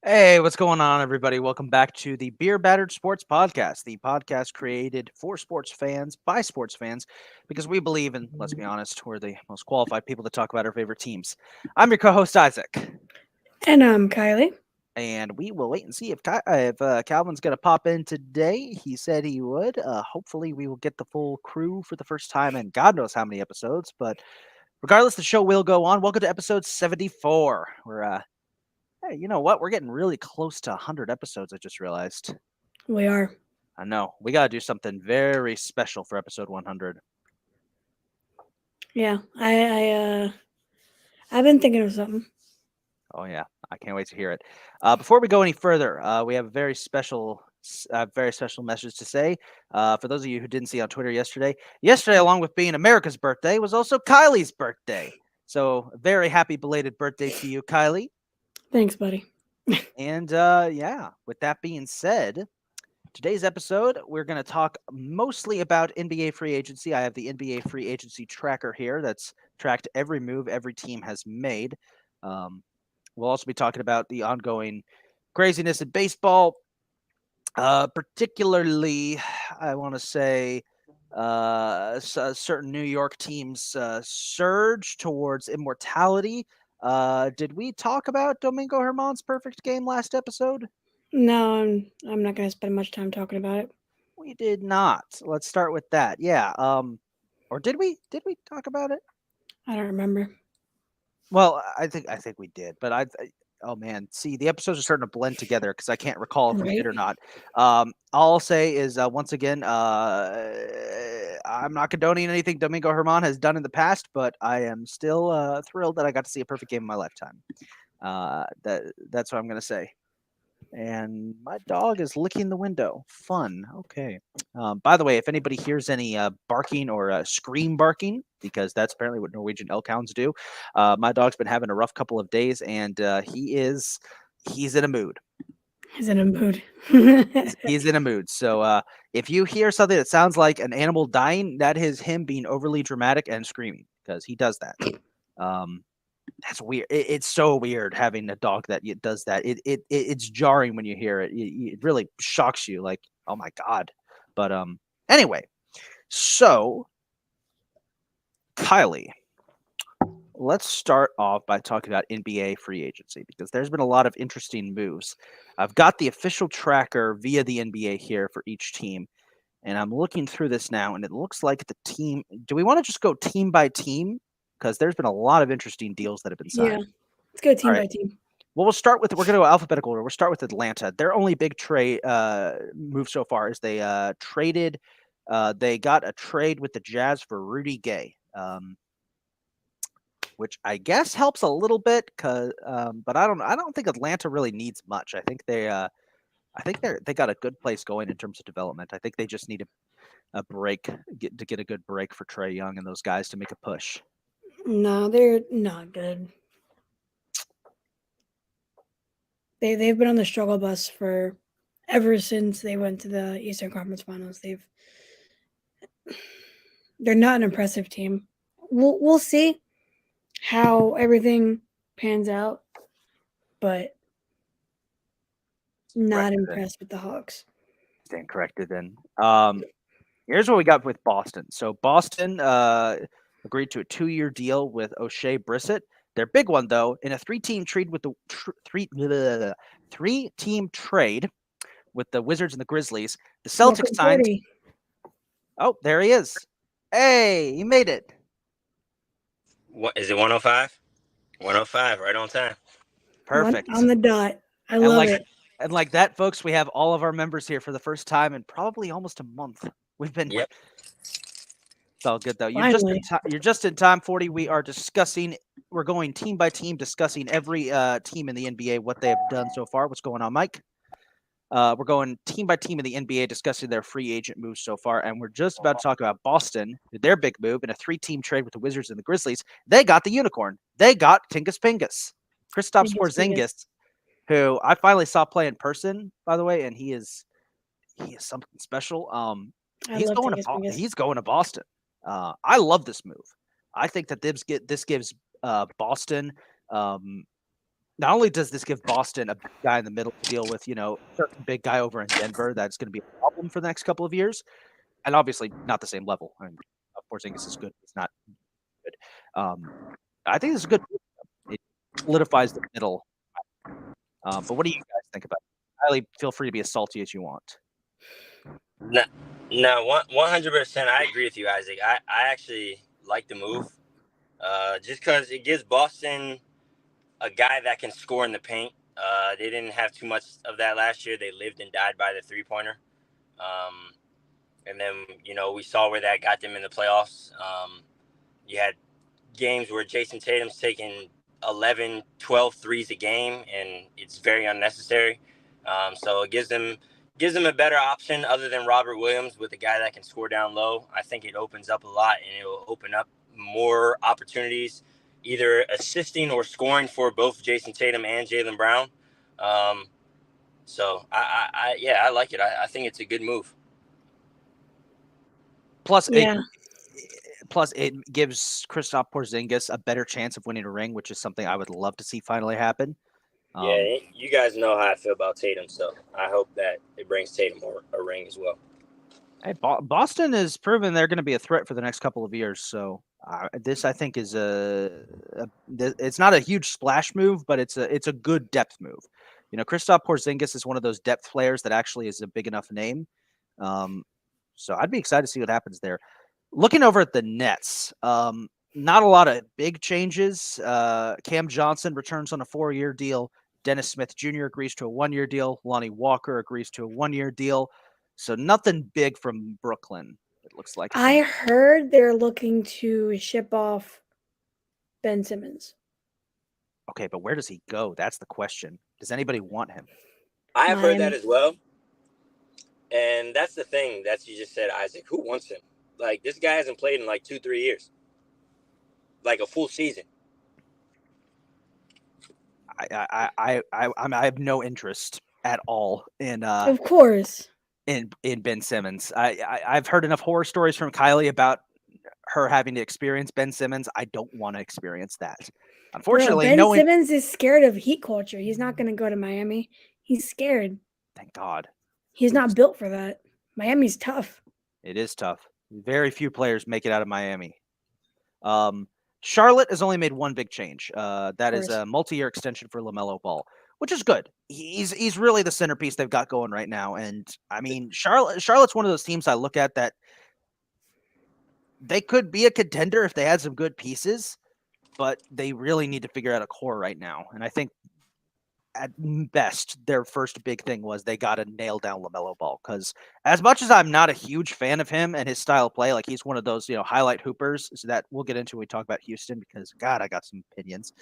Hey, what's going on, everybody? Welcome back to the Beer Battered Sports Podcast, the podcast created for sports fans by sports fans because we believe, and let's be honest, we're the most qualified people to talk about our favorite teams. I'm your co-host Isaac, And I'm Kylie. and we will wait and see if Calvin's going to pop in today. He said he would. Hopefully, we will get the full crew for the first time in God knows how many episodes. But regardless, the show will go on. Welcome to episode 74. Hey, you know what? We're getting really close to 100 episodes, I just realized. We are. I know. We got to do something very special for episode 100. Yeah. I've been thinking of something. Oh, yeah. I can't wait to hear it. Before we go any further, we have a very special message to say. For those of you who didn't see on Twitter yesterday, along with being America's birthday, was also Kylie's birthday. So, very happy belated birthday to you, Kylie. Thanks, buddy. And with that being said, today's episode, we're going to talk mostly about NBA free agency. I have the NBA free agency tracker here that's tracked every move every team has made. We'll also be talking about the ongoing craziness in baseball, particularly, I want to say, certain New York teams' surge towards immortality. Did we talk about Domingo Germán's perfect game last episode? No, I'm not going to spend much time talking about it. We did not. Let's start with that. Yeah. Or did we? Did we talk about it? I don't remember. Well, I think we did, but oh man, see, the episodes are starting to blend together because I can't recall if we did or not. All I'll say is once again, I'm not condoning anything Domingo Germán has done in the past, but I am still thrilled that I got to see a perfect game in my lifetime. That's what I'm gonna say. And my dog is licking the window. Fun. Okay. By the way, if anybody hears any barking or scream barking, because that's apparently what Norwegian elk hounds do, my dog's been having a rough couple of days, and he's in a mood. He's in a mood. He's in a mood. So if you hear something that sounds like an animal dying, that is him being overly dramatic and screaming, because he does that. That's weird. It's so weird having a dog that does that. It's jarring when you hear it. It really shocks you. Like, oh my god. But anyway, so Kylie, let's start off by talking about NBA free agency because there's been a lot of interesting moves. I've got the official tracker via the NBA here for each team, and I'm looking through this now, and it looks like the team. Do we want to just go team by team? Because there's been a lot of interesting deals that have been signed. Yeah. Let's go team by team. Well, we're going to go alphabetical order. We'll start with Atlanta. Their only big trade move so far is they traded. They got a trade with the Jazz for Rudy Gay, which I guess helps a little bit. But I don't think Atlanta really needs much. I think they got a good place going in terms of development. I think they just need a break to get a good break for Trae Young and those guys to make a push. No, they're not good. They've been on the struggle bus for ever since they went to the Eastern Conference Finals. They're not an impressive team. We'll see how everything pans out, but not impressed with the Hawks. Stand corrected then. Here's what we got with Boston. So Boston agreed to a 2-year deal with O'Shea Brissett. Their big one, though, in a three-team trade with the three-team trade with the Wizards and the Grizzlies. The Celtics Welcome signed. 40. Oh, there he is. Hey, he made it. What is it? 105. 105, right on time. Perfect. On the dot. I And love like it. and like that, folks, we have all of our members here for the first time in probably almost a month. We've been. Yep. It's all good though. Finally. You're just in time, 40. We are discussing. We're going team by team, discussing every team in the NBA, what they have done so far. What's going on, Mike? We're going team by team in the NBA, discussing their free agent moves so far, and we're just about to talk about Boston, their big move in a 3-team trade with the Wizards and the Grizzlies. They got the unicorn. They got Tingus Pingus, Kristaps Porzingis, who I finally saw play in person, by the way, and he is something special. He's going to Boston. I love this move. I think that this gives Boston. Not only does this give Boston a big guy in the middle to deal with, certain big guy over in Denver that's going to be a problem for the next couple of years, and obviously not the same level. I mean, Porzingis is good. It's not good. I think this is good. It solidifies the middle. But what do you guys think about it? Riley, feel free to be as salty as you want. No, 100%. I agree with you, Isaac. I actually like the move, just because it gives Boston a guy that can score in the paint. They didn't have too much of that last year. They lived and died by the three-pointer. And then, we saw where that got them in the playoffs. You had games where Jason Tatum's taking 11, 12 threes a game, and it's very unnecessary. So it gives them a better option other than Robert Williams with a guy that can score down low. I think it opens up a lot, and it will open up more opportunities, either assisting or scoring for both Jason Tatum and Jaylen Brown. So I like it. I think it's a good move. Plus, it gives Kristaps Porzingis a better chance of winning a ring, which is something I would love to see finally happen. Yeah, you guys know how I feel about Tatum, so I hope that it brings Tatum a ring as well. Hey, Boston has proven they're going to be a threat for the next couple of years. So this, I think, is it's not a huge splash move, but it's a good depth move. Kristaps Porzingis is one of those depth players that actually is a big enough name. So I'd be excited to see what happens there. Looking over at the Nets, not a lot of big changes. Cam Johnson returns on a 4-year deal. Dennis Smith Jr. agrees to a 1-year deal. Lonnie Walker agrees to a 1-year deal. So nothing big from Brooklyn, it looks like. I heard they're looking to ship off Ben Simmons. Okay, but where does he go? That's the question. Does anybody want him? I have heard that as well. And that's the thing that you just said, Isaac. Who wants him? Like, this guy hasn't played in like 2-3 years. Like a full season. I have no interest at all in of course in Ben Simmons. I've heard enough horror stories from Kylie about her having to experience Ben Simmons. I don't want to experience that. Unfortunately, Simmons is scared of heat culture. He's not going to go to Miami. He's scared. Thank God. He's not built for that. Miami's tough. It is tough. Very few players make it out of Miami. Charlotte has only made one big change. That is a multi-year extension for LaMelo Ball, which is good. He's really the centerpiece they've got going right now. And I mean, Charlotte's one of those teams I look at that they could be a contender if they had some good pieces, but they really need to figure out a core right now. And I think at best, their first big thing was they got to nail down LaMelo Ball, because as much as I'm not a huge fan of him and his style of play, like he's one of those, highlight hoopers that we'll get into when we talk about Houston, because God, I got some opinions.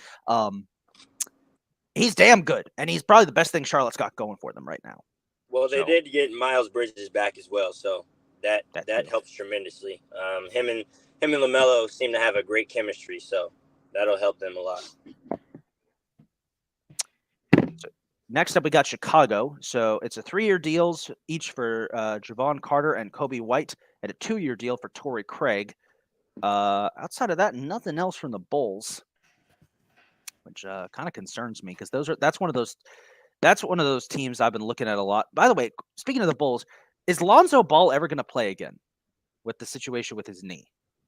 He's damn good, and he's probably the best thing Charlotte's got going for them right now. Well, they did get Miles Bridges back as well, so that helps tremendously. Him and LaMelo seem to have a great chemistry, so that'll help them a lot. Next up, we got Chicago. So it's a 3-year deals, each for Javon Carter and Kobe White, and a 2-year deal for Torrey Craig. Outside of that, nothing else from the Bulls, which kind of concerns me, because that's one of those teams I've been looking at a lot. By the way, speaking of the Bulls, is Lonzo Ball ever going to play again with the situation with his knee?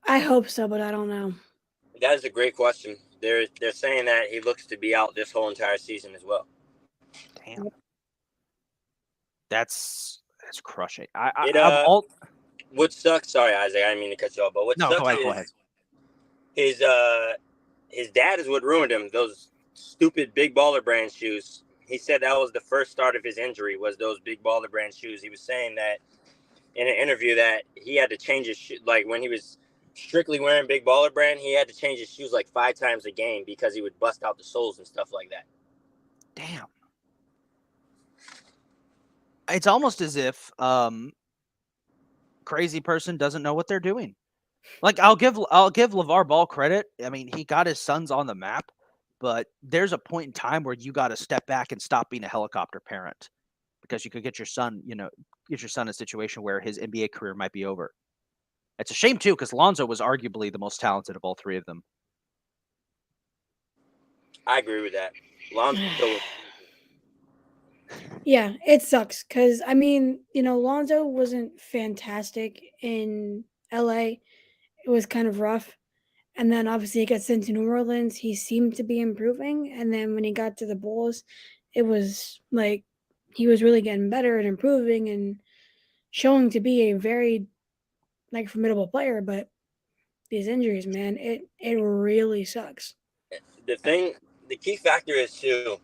I hope so, but I don't know. That is a great question. They're saying that he looks to be out this whole entire season as well. Damn. That's crushing. It I've all what sucks. Sorry, Isaac. I didn't mean to cut you off, but what no. sucks Go ahead. is Go ahead. his dad is what ruined him. Those stupid Big Baller Brand shoes. He said that was the first start of his injury. Was those Big Baller Brand shoes? He was saying that in an interview that he had to change his shoe. Like when he was strictly wearing Big Baller Brand, he had to change his shoes like 5 times a game because he would bust out the soles and stuff like that. Damn. It's almost as if crazy person doesn't know what they're doing. Like I'll give LeVar Ball credit. I mean, he got his sons on the map, but there's a point in time where you got to step back and stop being a helicopter parent because you could get your son in a situation where his NBA career might be over. It's a shame too because Lonzo was arguably the most talented of all three of them. I agree with that. Lonzo. Yeah, it sucks because I mean, Lonzo wasn't fantastic in LA. It was kind of rough. And then obviously he got sent to New Orleans. He seemed to be improving. And then when he got to the Bulls, it was like he was really getting better and improving and showing to be a very formidable player. But these injuries, man, it really sucks. The key factor is too,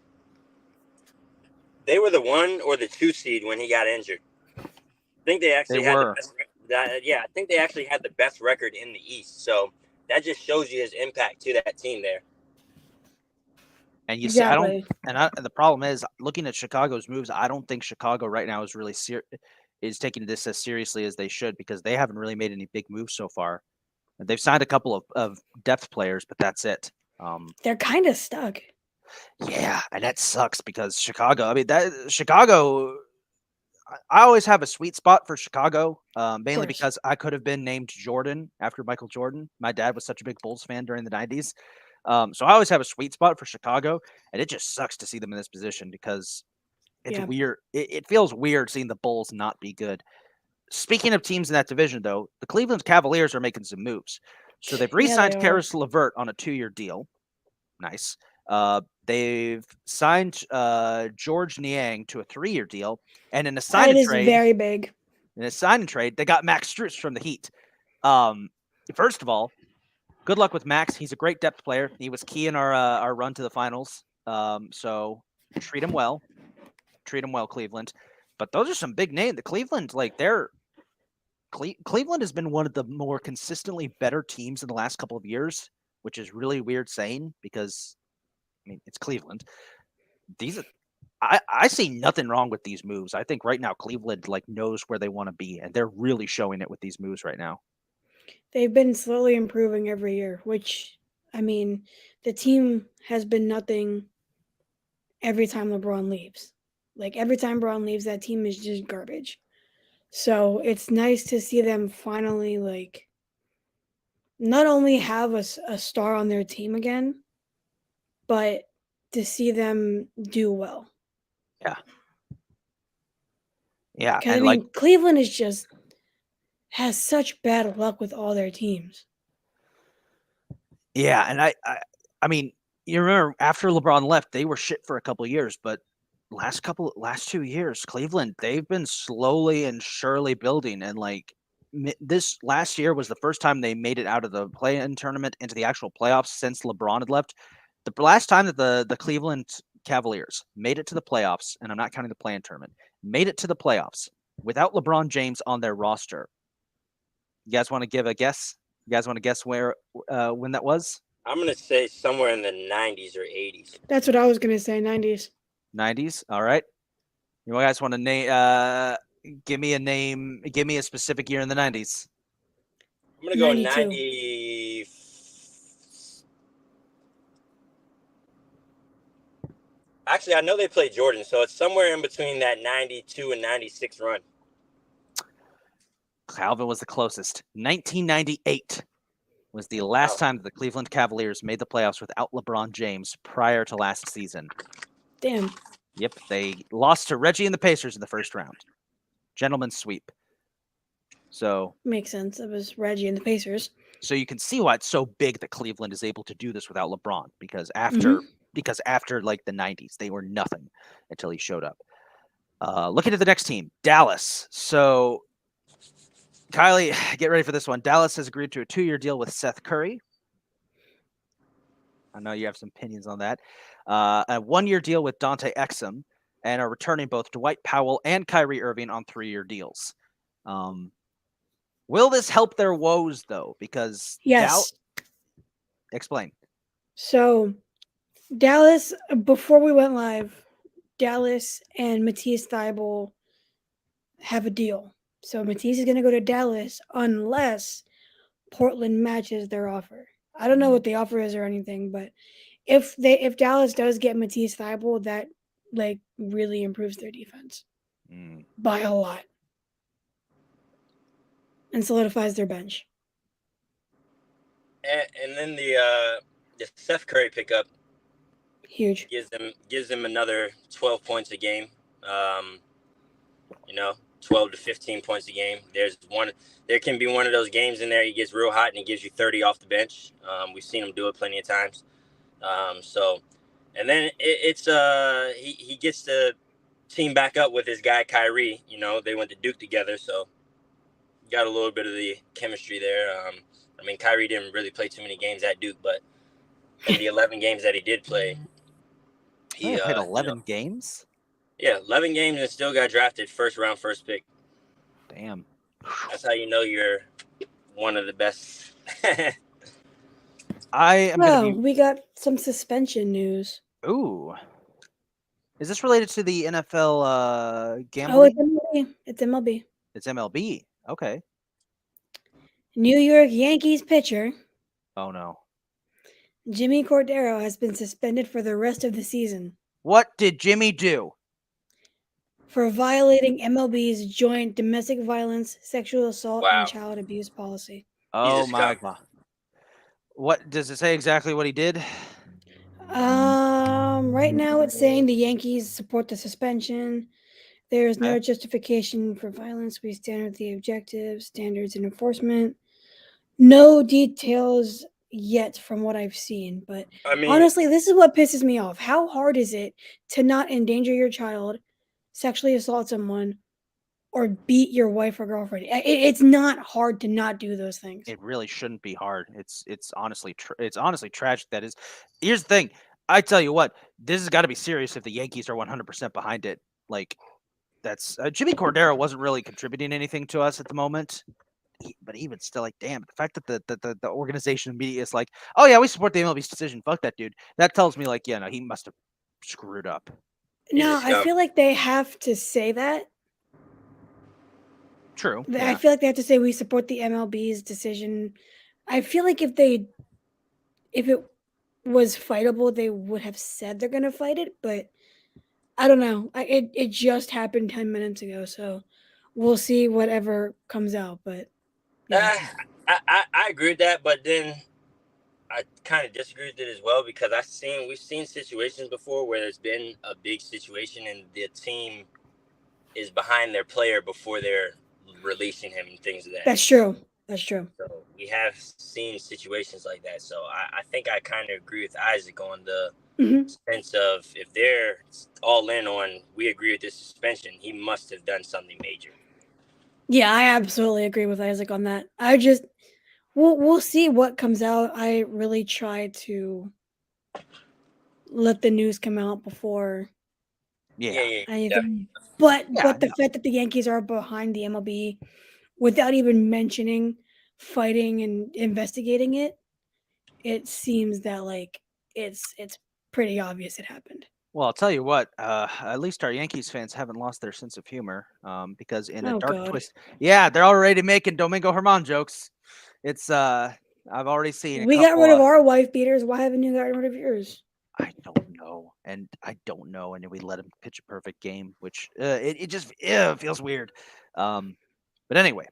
they were the 1 or the 2 seed when he got injured. I think they actually had the best. I think they actually had the best record in the East. So that just shows you his impact to that team there. And you see, the problem is looking at Chicago's moves. I don't think Chicago right now is really is taking this as seriously as they should because they haven't really made any big moves so far. They've signed a couple of depth players, but that's it. They're kind of stuck. Yeah, and that sucks because Chicago. I mean, Chicago. I always have a sweet spot for Chicago, mainly because I could have been named Jordan after Michael Jordan. My dad was such a big Bulls fan during the 90s. So I always have a sweet spot for Chicago, and it just sucks to see them in this position because it's weird. It feels weird seeing the Bulls not be good. Speaking of teams in that division, though, the Cleveland Cavaliers are making some moves. So they've re-signed Caris LeVert on a 2-year deal. Nice. They've signed George Niang to a 3-year deal, and in a sign and trade, very big. In a sign and trade, they got Max Strus from the Heat. First of all, good luck with Max. He's a great depth player. He was key in our run to the finals. So treat him well. Treat him well, Cleveland. But those are some big names. The Cleveland, Cleveland has been one of the more consistently better teams in the last couple of years, which is really weird saying because, I mean, it's Cleveland. I see nothing wrong with these moves. I think right now Cleveland knows where they want to be, and they're really showing it with these moves right now. They've been slowly improving every year, which, I mean, the team has been nothing every time LeBron leaves. Every time LeBron leaves, that team is just garbage. So it's nice to see them finally, not only have a star on their team again, but to see them do well. Yeah. Yeah. And Cleveland has such bad luck with all their teams. Yeah, and I mean, you remember after LeBron left, they were shit for a couple of years, but last 2 years, Cleveland, they've been slowly and surely building, and this last year was the first time they made it out of the play-in tournament into the actual playoffs since LeBron had left. The last time that the Cleveland Cavaliers made it to the playoffs, and I'm not counting the play-in tournament, made it to the playoffs without LeBron James on their roster. You guys want to give a guess? You guys want to guess where when that was? I'm going to say somewhere in the 90s or 80s. That's what I was going to say, 90s. 90s? All right. You guys want to name give me a name, give me a specific year in the 90s. I'm going to go 90. Actually, I know they played Jordan, so it's somewhere in between that 92 and 96 run. Calvin was the closest. 1998 was the last time that the Cleveland Cavaliers made the playoffs without LeBron James prior to last season. Damn. Yep, they lost to Reggie and the Pacers in the first round. Gentleman's sweep. So makes sense. It was Reggie and the Pacers. So you can see why it's so big that Cleveland is able to do this without LeBron, because after the 90s, they were nothing until he showed up. Looking at the next team, Dallas. So, Kylie, get ready for this one. Dallas has agreed to a 2-year deal with Seth Curry. I know you have some opinions on that. A 1-year deal with Dante Exum, and are returning both Dwight Powell and Kyrie Irving on 3-year deals. Will this help their woes, though? Because Yes. Explain. So, Dallas, before we went live, Dallas and Matisse Thybulle have a deal. So Matisse is going to go to Dallas unless Portland matches their offer. I don't know what the offer is or anything, but if Dallas does get Matisse Thybulle, that like really improves their defense by a lot and solidifies their bench. And then the Steph Curry pickup Huge gives them another 12 points a game. 12 to 15 points a game. There can be one of those games in there he gets real hot and he gives you 30 off the bench. We've seen him do it plenty of times. And then he gets the team back up with his guy Kyrie. They went to Duke together, so got a little bit of the chemistry there. Kyrie didn't really play too many games at Duke, but in the 11 games that he did play, he played 11 games. Yeah, 11 games and still got drafted first round, first pick. Damn. That's how you know you're one of the best. We got some suspension news. Ooh. Is this related to the NFL gambling? Oh, it's MLB. It's MLB. Okay. New York Yankees pitcher. Oh, no. Jimmy Cordero has been suspended for the rest of the season. What did Jimmy do? For violating MLB's joint domestic violence, sexual assault, and child abuse policy. Oh, my God. What does it say exactly what he did? Right now it's saying the Yankees support the suspension. There is no justification for violence. We stand with the objectives, standards, and enforcement. No details yet from what I've seen, but honestly, this is what pisses me off. How hard is it to not endanger your child, sexually assault someone, or beat your wife or girlfriend? It's not hard to not do those things. It really shouldn't be hard. It's honestly tragic. That is. Here's the thing. I tell you what, this has got to be serious if the Yankees are 100% behind it. Like, that's Jimmy Cordero wasn't really contributing anything to us at the moment. But even still, like, damn, the fact that the organization immediately is like, oh yeah, we support the MLB's decision. Fuck that dude. That tells me, like, yeah, no, he must have screwed up. No, I feel like they have to say that. True. I feel like they have to say we support the MLB's decision. I feel like if it was fightable, they would have said they're gonna fight it, but I don't know. It just happened 10 minutes ago, so we'll see whatever comes out. But yeah. I agree with that, but then I kind of disagree with it as well because we've seen situations before where there's been a big situation and the team is behind their player before they're releasing him and things of that. That's true. That's true. So we have seen situations like that. So I think I kind of agree with Isaac on the sense of if they're all in on we agree with this suspension, he must have done something major. Yeah, I absolutely agree with Isaac on that. We'll see what comes out. I really try to let the news come out before anything. But the fact that the Yankees are behind the MLB without even mentioning fighting and investigating it, it seems that like it's pretty obvious it happened. Well, I'll tell you what, at least our Yankees fans haven't lost their sense of humor, because in a dark twist, they're already making Domingo Germán jokes. It's I've already seen. We got rid of our wife beaters. Why haven't you gotten rid of yours? I don't know, and we let him pitch a perfect game, which it just feels weird. But anyway,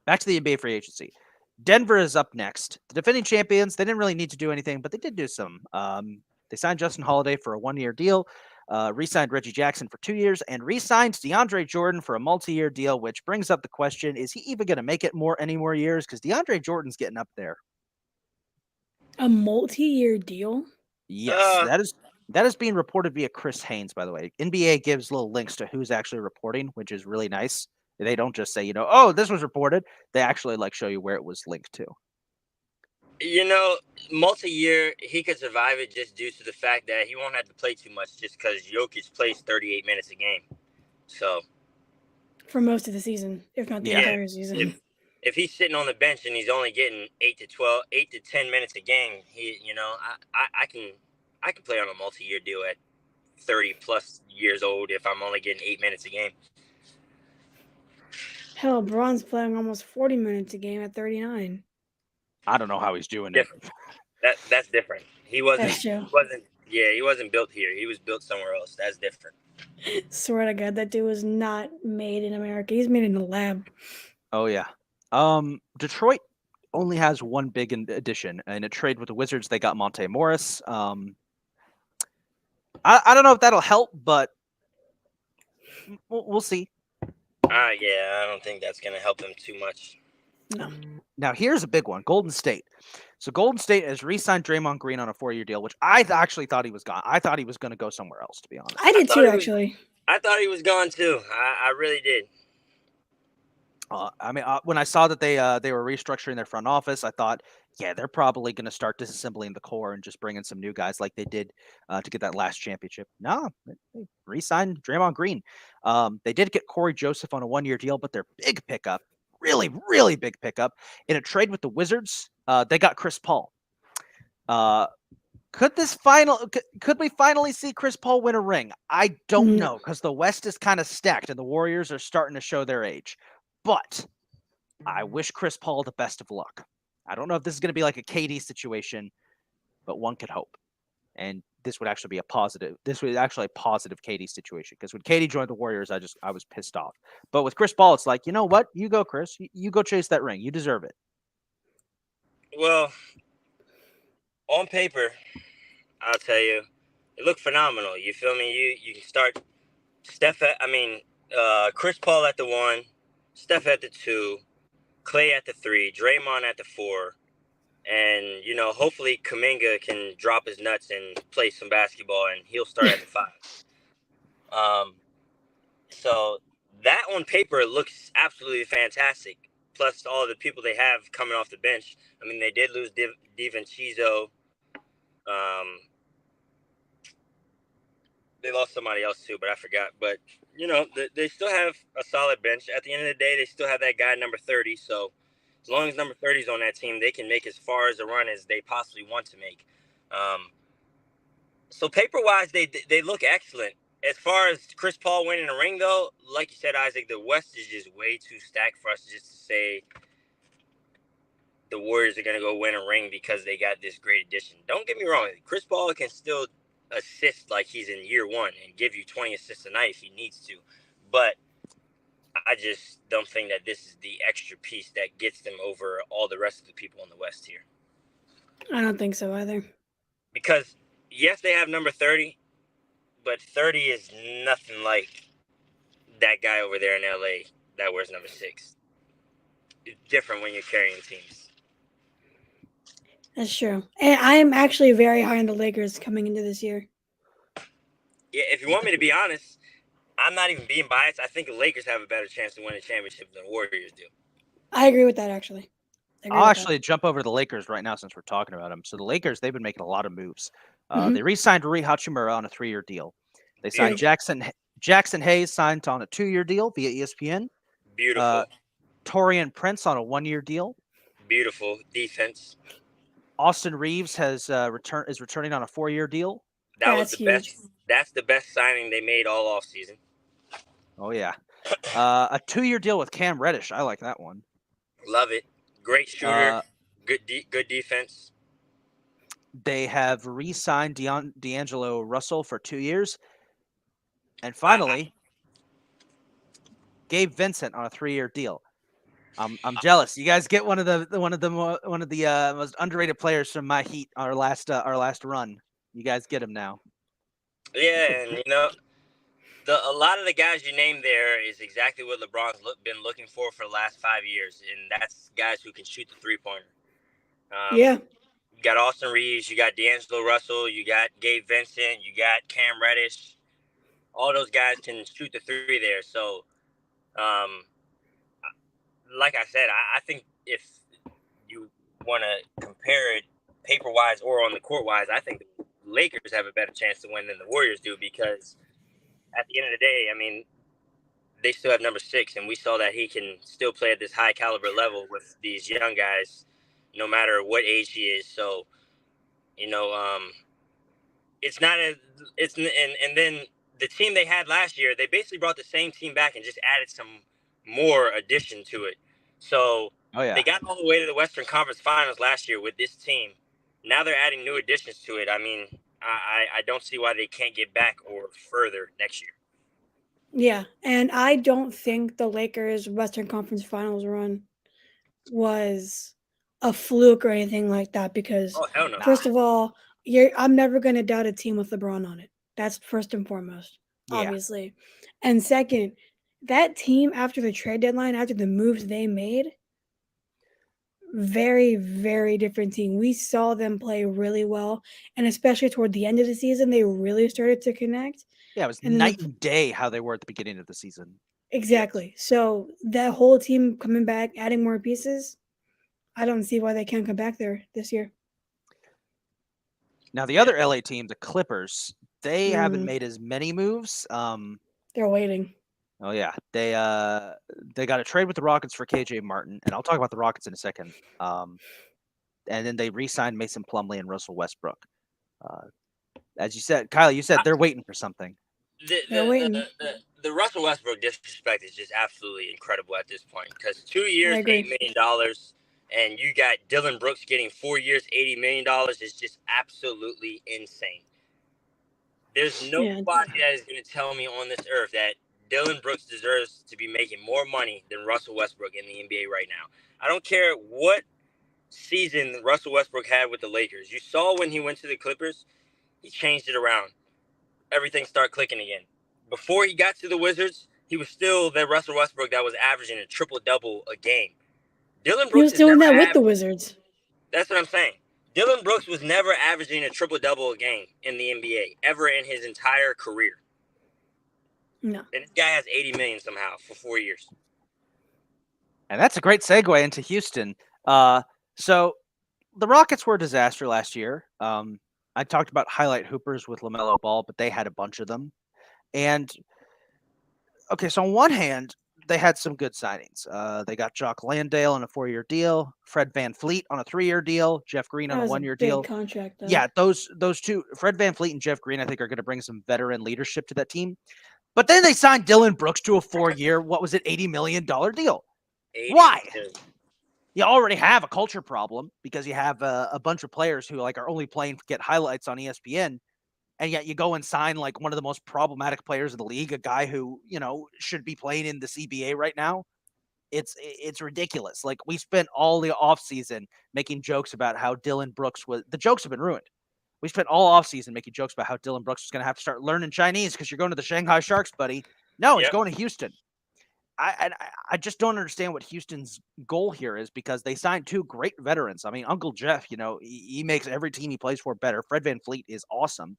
back to the NBA free agency. Denver is up next. The defending champions, they didn't really need to do anything, but they did do some. They signed Justin Holiday for a 1-year deal, re-signed Reggie Jackson for 2 years, and re-signed DeAndre Jordan for a multi-year deal, which brings up the question, is he even going to make it any more years? Because DeAndre Jordan's getting up there. A multi-year deal? Yes, That is being reported via Chris Haynes, by the way. NBA gives little links to who's actually reporting, which is really nice. They don't just say, oh, this was reported. They actually show you where it was linked to. Multi-year, he could survive it just due to the fact that he won't have to play too much just because Jokic plays 38 minutes a game. So for most of the season, if not the entire season. If he's sitting on the bench and he's only getting 8 to 10 minutes a game, I can play on a multi-year deal at 30 plus years old if I'm only getting 8 minutes a game. Hell, Braun's playing almost 40 minutes a game at 39. I don't know how he's doing different. it. That's different. He wasn't. That's true. He wasn't built here. He was built somewhere else. That's different. Swear to God, that dude was not made in America. He's made in a lab. Oh yeah. Detroit only has one big addition. In a trade with the Wizards, they got Monte Morris. I don't know if that'll help, but we'll see. I don't think that's going to help him too much. No. Now, here's a big one. Golden State. So Golden State has re-signed Draymond Green on a 4-year deal, which I actually thought he was gone. I thought he was going to go somewhere else, to be honest. I did too, actually. I thought he was gone too. I really did. When I saw that they were restructuring their front office, I thought, yeah, they're probably going to start disassembling the core and just bring in some new guys like they did to get that last championship. No, they re-signed Draymond Green. They did get Corey Joseph on a 1-year deal, but their big pickup, really, really big pickup, in a trade with the Wizards, they got Chris Paul. Could we finally see Chris Paul win a ring? I don't know, because the West is kind of stacked and the Warriors are starting to show their age. But I wish Chris Paul the best of luck. I don't know if this is going to be like a KD situation, but one could hope. And this would actually be a positive. This was actually a positive KD situation, because when KD joined the Warriors, I was pissed off. But with Chris Paul, it's like, you know what? You go, Chris. You go chase that ring. You deserve it. Well, on paper, I'll tell you, it looked phenomenal. You feel me? You can start Chris Paul at the 1, Steph at the 2, Klay at the 3, Draymond at the 4, and hopefully Kuminga can drop his nuts and play some basketball, and he'll start at the 5. So that on paper looks absolutely fantastic. Plus all the people they have coming off the bench. I mean, they did lose DiVincenzo. They lost somebody else too, but I forgot. But they still have a solid bench. At the end of the day, they still have that guy number 30. So as long as number 30 is on that team, they can make as far as a run as they possibly want to make. So paper-wise, they look excellent. As far as Chris Paul winning a ring, though, like you said, Isaac, the West is just way too stacked for us just to say the Warriors are going to go win a ring because they got this great addition. Don't get me wrong. Chris Paul can still assist like he's in year 1 and give you 20 assists a night if he needs to. But I just don't think that this is the extra piece that gets them over all the rest of the people in the West here. I don't think so either. Because, yes, they have number 30, but 30 is nothing like that guy over there in LA that wears number 6. It's different when you're carrying teams. That's true. And I am actually very high on the Lakers coming into this year. Yeah, if you want me to be honest, I'm not even being biased. I think the Lakers have a better chance to win a championship than the Warriors do. I agree with that, actually. I'll actually jump over to the Lakers right now since we're talking about them. So the Lakers, they've been making a lot of moves. They re-signed Rui Hachimura on a 3-year deal. They signed Jackson Hayes signed on a 2-year deal via ESPN. Beautiful. Taurean Prince on a 1-year deal. Beautiful defense. Austin Reeves is returning on a 4-year deal. That's the best. That's the best signing they made all off season. Oh yeah. A 2-year deal with Cam Reddish. I like that one. Love it. Great shooter. Good defense. They have re-signed D'Angelo Russell for 2 years. And finally, Gabe Vincent on a 3-year deal. I'm jealous. You guys get one of the most underrated players from my Heat, our last run. You guys get him now. Yeah, and a lot of the guys you named there is exactly what LeBron's been looking for the last 5 years, and that's guys who can shoot the 3-pointer. Yeah. got Austin Reeves, you got D'Angelo Russell, you got Gabe Vincent, you got Cam Reddish. All those guys can shoot the three there. So, like I said, I think if you want to compare it paper-wise or on the court-wise, I think the Lakers have a better chance to win than the Warriors do, because at the end of the day, I mean, they still have number 6, and we saw that he can still play at this high-caliber level with these young guys, no matter what age he is. So, it's not a – it's and then the team they had last year, they basically brought the same team back and just added some more addition to it. So they got all the way to the Western Conference Finals last year with this team. Now they're adding new additions to it. I mean, I don't see why they can't get back or further next year. Yeah, and I don't think the Lakers' Western Conference Finals run was a fluke or anything like that, because Oh, hell no. first of all, I'm never going to doubt a team with LeBron on it. That's first and foremost, obviously. And second, that team after the trade deadline, after the moves they made, very, very different team. We saw them play really well, and especially toward the end of the season, they really started to connect. Yeah, it was And then night and day how they were at the beginning of the season. Exactly. So that whole team coming back, adding more pieces, I don't see why they can't come back there this year. Now, the other LA team, the Clippers, they haven't made as many moves. They're waiting. Oh yeah, they got a trade with the Rockets for KJ Martin, and I'll talk about the Rockets in a second. And then they re-signed Mason Plumlee and Russell Westbrook. As you said, Kyle, you said they're waiting for something. They're waiting. The Russell Westbrook disrespect is just absolutely incredible at this point, because 2 years, $8 million, and you got Dillon Brooks getting 4 years, $80 million is just absolutely insane. There's nobody that is going to tell me on this earth that Dillon Brooks deserves to be making more money than Russell Westbrook in the NBA right now. I don't care what season Russell Westbrook had with the Lakers. You saw when he went to the Clippers, he changed it around. Everything started clicking again. Before he got to the Wizards, he was still the Russell Westbrook that was averaging a triple-double a game. Dillon Brooks was doing that with the Wizards. That's what I'm saying. Dillon Brooks was never averaging a triple-double a game in the NBA, ever in his entire career. No. And this guy has $80 million somehow for 4 years. And that's a great segue into Houston. So the Rockets were a disaster last year. I talked about highlight hoopers with LaMelo Ball, but they had a bunch of them. And, okay, so on one hand, they had some good signings. They got Jock Landale on a 4-year deal, Fred VanVleet on a 3-year deal, Jeff Green on a 1-year deal. Contract, though. Yeah, those two, Fred VanVleet and Jeff Green, I think are going to bring some veteran leadership to that team. But then they signed Dillon Brooks to a 4-year, what was it, $80 million deal. Why? You already have a culture problem because you have a bunch of players who are only playing to get highlights on ESPN, and yet you go and sign one of the most problematic players in the league, a guy who should be playing in the CBA right now. It's ridiculous. We spent all the offseason making jokes about how Dillon Brooks was. The jokes have been ruined. We spent all offseason making jokes about how Dillon Brooks was going to have to start learning Chinese because you're going to the Shanghai Sharks, buddy. No, he's going to Houston. I just don't understand what Houston's goal here is, because they signed 2 great veterans. I mean, Uncle Jeff, he makes every team he plays for better. Fred VanVleet is awesome.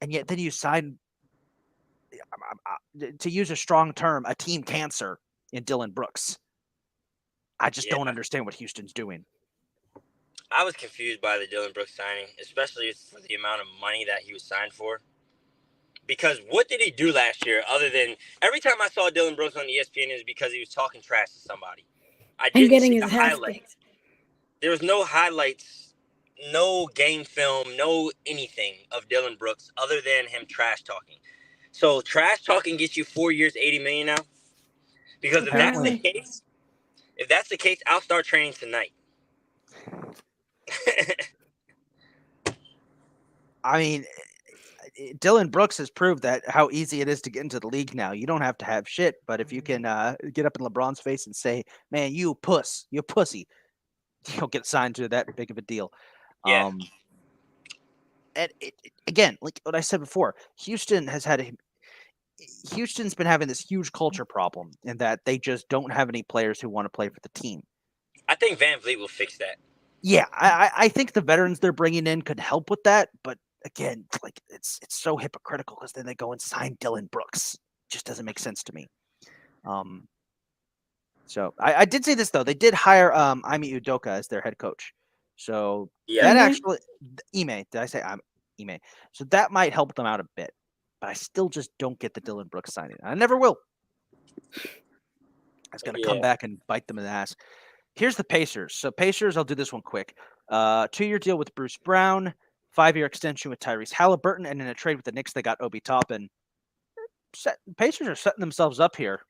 And yet then you sign, to use a strong term, a team cancer in Dillon Brooks. I just don't understand what Houston's doing. I was confused by the Dillon Brooks signing, especially for the amount of money that he was signed for. Because what did he do last year other than every time I saw Dillon Brooks on ESPN, it was because he was talking trash to somebody. I didn't see the highlights. There was no highlights, no game film, no anything of Dillon Brooks other than him trash talking. So trash talking gets you 4 years, $80 million now? Because if that's the case, I'll start training tonight. I mean, Dillon Brooks has proved that how easy it is to get into the league now. You don't have to have shit, but if you can get up in LeBron's face and say, "Man, you pussy," you'll get signed to that big of a deal. Yeah. And again, like what I said before, Houston's been having this huge culture problem in that they just don't have any players who want to play for the team. I think VanVleet will fix that. Yeah, I think the veterans they're bringing in could help with that, but again, like it's so hypocritical because then they go and sign Dylan Brooks. Just doesn't make sense to me. So I did say this though. They did hire Ime Udoka as their head coach. So Yeah. that Mhm. actually Ime, did I say Ime? So that might help them out a bit. But I still just don't get the Dylan Brooks signing. I never will. It's gonna come Yeah. back and bite them in the ass. Here's the Pacers. So Pacers, I'll do this one quick. 2-year deal with Bruce Brown, 5-year extension with Tyrese Halliburton, and in a trade with the Knicks, they got Obi Toppin. Pacers are setting themselves up here.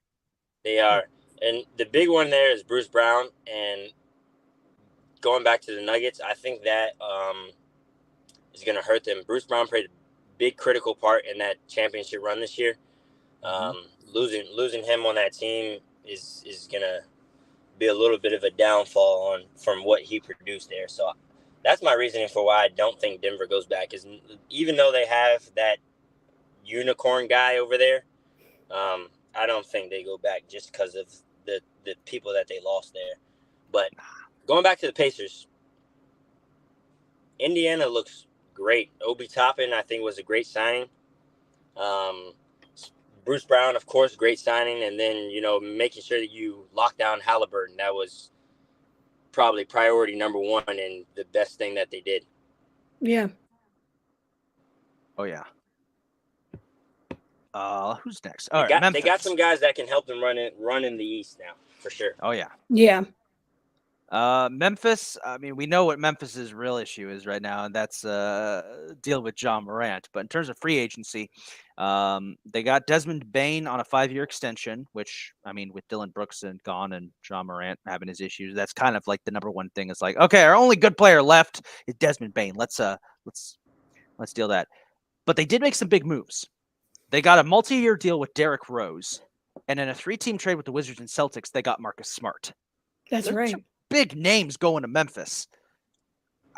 They are. And the big one there is Bruce Brown. And going back to the Nuggets, I think that is going to hurt them. Bruce Brown played a big critical part in that championship run this year. Losing him on that team is going to be a little bit of a downfall from what he produced there. So that's my reasoning for why I don't think Denver goes back. Is even though they have that unicorn guy over there, I don't think they go back just because of the people that they lost there. But going back to the Pacers, Indiana looks great. Obi Toppin, I think, was a great signing. Bruce Brown, of course, great signing. And then, making sure that you lock down Halliburton. That was probably priority number one and the best thing that they did. Yeah. Oh, yeah. Who's next? They All right, Memphis. They got some guys that can help them run in the East now, for sure. Oh, yeah. Yeah. Memphis, I mean, we know what Memphis's real issue is right now, and that's deal with John Morant. But in terms of free agency, they got Desmond Bane on a 5-year extension, which, I mean, with Dylan Brooks and gone and John Morant having his issues, that's kind of like the number one thing. Is like, okay, our only good player left is Desmond Bane. Let's deal that. But they did make some big moves. They got a multi-year deal with Derrick Rose, and in a 3-team trade with the Wizards and Celtics, they got Marcus Smart. That's right. Big names going to Memphis.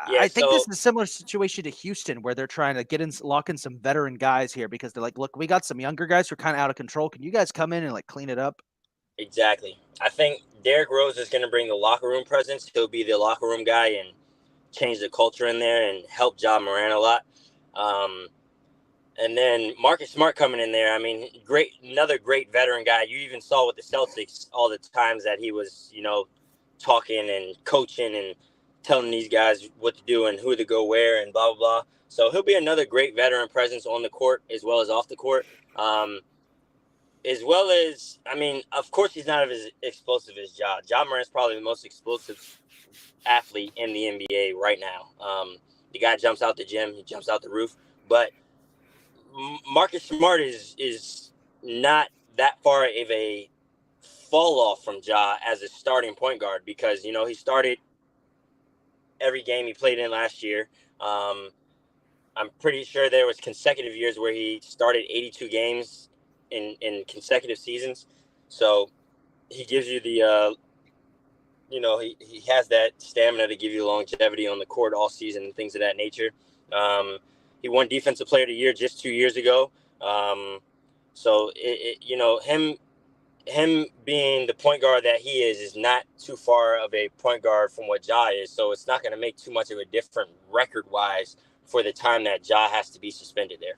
Yeah, I think this is a similar situation to Houston, where they're trying to lock in some veteran guys here because they're like, look, we got some younger guys who are kind of out of control. Can you guys come in and like clean it up? Exactly. I think Derrick Rose is going to bring the locker room presence. He'll be the locker room guy and change the culture in there and help John Morant a lot. And then Marcus Smart coming in there. I mean, another great veteran guy. You even saw with the Celtics all the times that he was, talking and coaching and telling these guys what to do and who to go where and blah, blah, blah. So he'll be another great veteran presence on the court as well as off the court. As well as, I mean, of course, he's not as explosive as Ja. Ja Morant's probably the most explosive athlete in the NBA right now. The guy jumps out the gym. He jumps out the roof. But Marcus Smart is not that far of a fall off from Ja as a starting point guard because, he started every game he played in last year. I'm pretty sure there was consecutive years where he started 82 games in consecutive seasons. So he gives you the, he has that stamina to give you longevity on the court all season and things of that nature. He won Defensive Player of the Year just 2 years ago. So him being the point guard that he is not too far of a point guard from what Ja is. So it's not going to make too much of a difference record-wise for the time that Ja has to be suspended there.